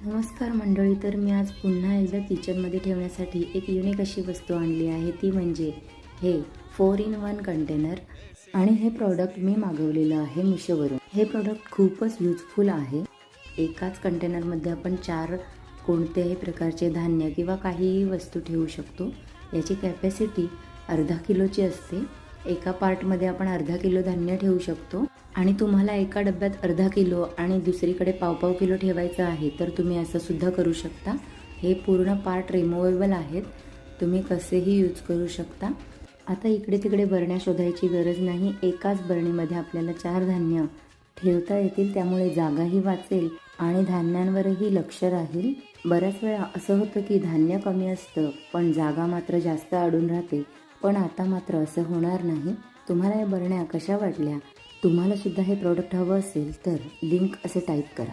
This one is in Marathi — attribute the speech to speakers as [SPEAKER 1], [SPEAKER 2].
[SPEAKER 1] नमस्कार मंडळी. तर मी आज पुन्हा एकदा किचनमध्ये ठेवण्यासाठी एक युनिक अशी वस्तू आणली आहे, ती म्हणजे हे 4-in-1 कंटेनर. आणि हे प्रॉडक्ट मी मागवलेलं आहे मिशोवरून. हे प्रॉडक्ट खूपच यूजफुल आहे. एकाच कंटेनरमध्ये आपण 4 कोणत्याही प्रकारचे धान्य किंवा काहीही वस्तू ठेवू शकतो. याची कॅपॅसिटी अर्धा किलोची असते. एका पार्टमध्ये आपण अर्धा किलो धान्य ठेवू शकतो. आणि तुम्हाला एका डब्यात अर्धा किलो आणि दुसरीकडे पाव किलो ठेवायचं आहे तर तुम्ही असं सुद्धा करू शकता. हे पूर्ण पार्ट रिमूवेबल आहेत, तुम्ही कसेही यूज करू शकता. आता इकडे तिकडे बरण्या शोधायची गरज नाही. एकाच बरणीमध्ये आपल्याला 4 धान्य ठेवता येतील, त्यामुळे जागाही वाचेल आणि धान्यांवरही लक्ष राहील. बऱ्याच वेळा असं होतं की धान्य कमी असतं पण जागा मात्र जास्त अडून राहते, पण आता मात्र असं होणार नाही. तुम्हाला या बरण्या कशा वाटल्या? तुम्हाला सुद्धा हे प्रॉडक्ट हवं असेल तर लिंक असे टाईप करा.